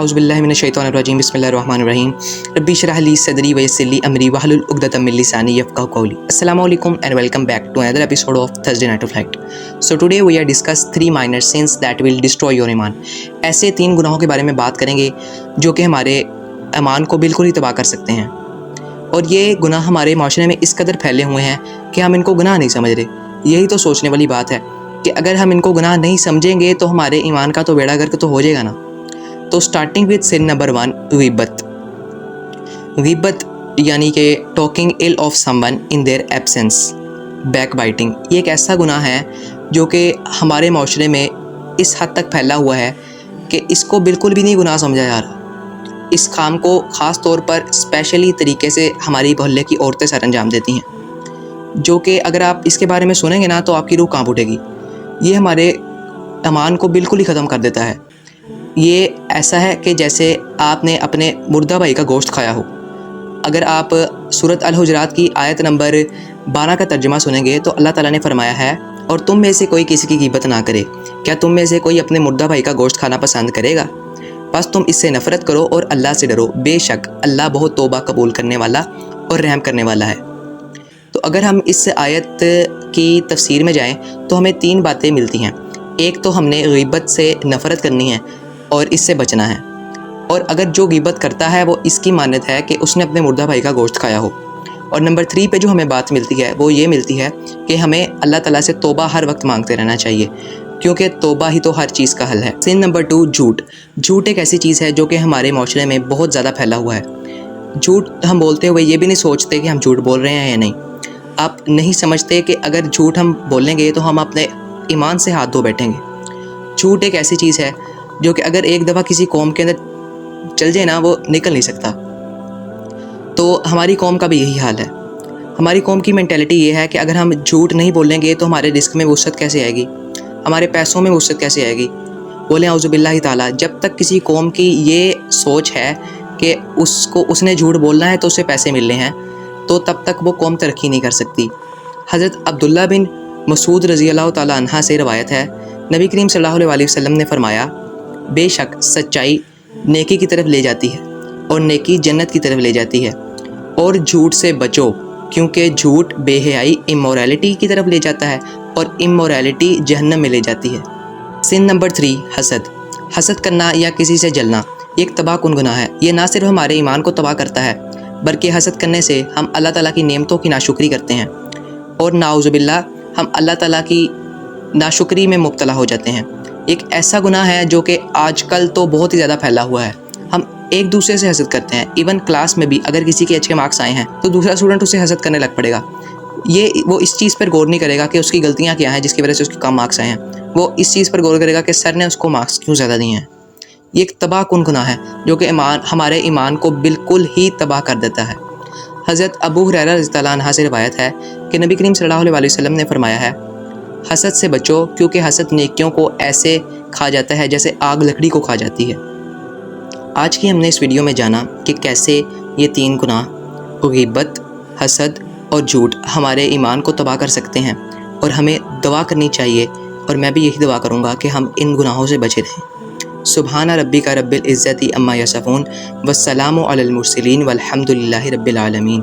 अऊज़ु बिल्लाहि मिनश शैतानिर रजीम बिस्मिल्लाहिर रहमानिर रहीम रब्बी इश्रह ली सदरी व यस्सिर ली अमरी वहलुल उक़दतम मिन लिसानी यफ़क़हू क़ौली। अस्सलामु अलैकुम and welcome back to another episode of Thursday Night of Light. So today we are discuss 3 minor sins that will destroy your ईमान। ऐसे 3 गुनाहों के बारे में बात करेंगे जो कि हमारे ईमान को बिल्कुल ही तबाह कर सकते हैं, और ये गुनाह हमारे माशरे में इस कदर फैले हुए हैं कि हम इनको गुनाह नहीं समझ रहे। यही तो सोचने वाली बात है कि अगर हम इनको गुनाह नहीं समझेंगे तो हमारे ईमान का तो बेड़ा गर्क तो हो जाएगा ना। तो स्टार्टिंग विद सिन नंबर 1, ग़ीबत। ग़ीबत यानी कि talking ill of someone in their absence, backbiting. ये एक ऐसा गुनाह है जो कि हमारे माशरे में इस हद तक फैला हुआ है कि इसको बिल्कुल भी नहीं गुनाह समझा जा रहा। इस काम को ख़ास तौर पर स्पेशली तरीके से हमारी मोहल्ले की औरतें सर अंजाम देती हैं, जो कि अगर आप इसके बारे में सुनेंगे ना तो आपकी रूह कांप उठेगी। ये हमारे ईमान को बिल्कुल ही ख़त्म कर देता है। ये ऐसा है कि जैसे आपने अपने मुर्दा भाई का गोश्त खाया हो। अगर आप सूरत अल हुजरात की आयत नंबर 12 का तर्जुमा सुनेंगे तो अल्लाह ताला ने फरमाया है, और तुम में से कोई किसी की ग़ीबत ना करे। क्या तुम में से कोई अपने मुर्दा भाई का गोश्त खाना पसंद करेगा? बस तुम इससे नफ़रत करो और अल्लाह से डरो। बेशक अल्लाह बहुत तौबा कबूल करने वाला और रहम करने वाला है। तो अगर हम इस आयत की तफसीर में जाएँ तो हमें 3 बातें मिलती हैं। एक तो हमने ग़ीबत से नफ़रत करनी है और इससे बचना है, और अगर जो ग़ीबत करता है वो इसकी मानत है कि उसने अपने मुर्दा भाई का गोश्त खाया हो। और नंबर 3 पे जो हमें बात मिलती है वो ये मिलती है कि हमें अल्लाह ताला से तौबा हर वक्त मांगते रहना चाहिए, क्योंकि तौबा ही तो हर चीज़ का हल है। सिन नंबर 2, झूठ। झूठ एक ऐसी चीज़ है जो कि हमारे माशरे में बहुत ज़्यादा फैला हुआ है। झूठ हम बोलते हुए ये भी नहीं सोचते कि हम झूठ बोल रहे हैं या नहीं। आप नहीं समझते कि अगर झूठ हम बोलेंगे तो हम अपने ईमान से हाथ धो बैठेंगे। झूठ एक ऐसी चीज़ है जो कि अगर एक दफ़ा किसी कौम के अंदर चल जाए ना, वो निकल नहीं सकता। तो हमारी कौम का भी यही हाल है। हमारी कौम की मेंटालिटी ये है कि अगर हम झूठ नहीं बोलेंगे तो हमारे रिस्क में वुसअत कैसे आएगी, हमारे पैसों में वुसअत कैसे आएगी। बोले औज़ु बिल्लाहि ताला। जब तक किसी कौम की ये सोच है कि उसने झूठ बोलना है तो उसे पैसे मिलने हैं, तो तब तक वो कौम तरक्की नहीं कर सकती। हज़रत अब्दुल्ला बिन मसूद रज़ी अल्लाह ताला अन्हा से रवायत है, नबी करीम सल्लल्लाहु अलैहि वसल्लम ने फरमाया, बेशक सच्चाई नेकी की तरफ ले जाती है और नेकी जन्नत की तरफ ले जाती है, और झूठ से बचो क्योंकि झूठ बेहयाई इमोरलिटी की तरफ ले जाता है और इमोरलिटी जहन्नम में ले जाती है। सिन नंबर 3, हसद। हसद करना या किसी से जलना एक तबाहकुन गुनाह है। ये ना सिर्फ हमारे ईमान को तबाह करता है बल्कि हसद करने से हम अल्लाह ताला की नेमतों की नाशुक्री करते हैं, और नाउज़ु बिल्लाह हम अल्लाह ताला की नाशुक्री में मुब्तला हो जाते हैं। एक ऐसा गुनाह है जो कि आजकल तो बहुत ही ज़्यादा फैला हुआ है। हम एक दूसरे से हसद करते हैं। इवन क्लास में भी अगर किसी के अच्छे मार्क्स आए हैं तो दूसरा स्टूडेंट उसे हसद करने लग पड़ेगा। वो इस चीज़ पर गौर नहीं करेगा कि उसकी गलतियाँ क्या हैं जिसकी वजह से उसके कम मार्क्स आए हैं। वो इस चीज़ पर गौर करेगा कि सर ने उसको मार्क्स क्यों ज़्यादा दिए हैं। ये एक तबाहकुन गुनाह है जो कि हमारे ईमान को बिल्कुल ही तबाह कर देता है। हज़रत अबू हुरैरा रज़ियल्लाहु अन्हु से रिवायत है कि नबी करीम सल्लल्लाहु अलैहि वसल्लम ने फरमाया है, हसद से बचो क्योंकि हसद नेकियों को ऐसे खा जाता है जैसे आग लकड़ी को खा जाती है। आज की हमने इस वीडियो में जाना कि कैसे ये 3 गुनाह, ग़ीबत, हसद और झूठ, हमारे ईमान को तबाह कर सकते हैं, और हमें दुआ करनी चाहिए, और मैं भी यही दुआ करूँगा कि हम इन गुनाहों से बचे रहें। सुबहाना रब्बिका रब्बिल इज़्ज़ति अम्मा यसिफ़ून वस्सलामु अलल मुरसलीन वल्हम्दुलिल्लाहि रब्बिल आलमीन।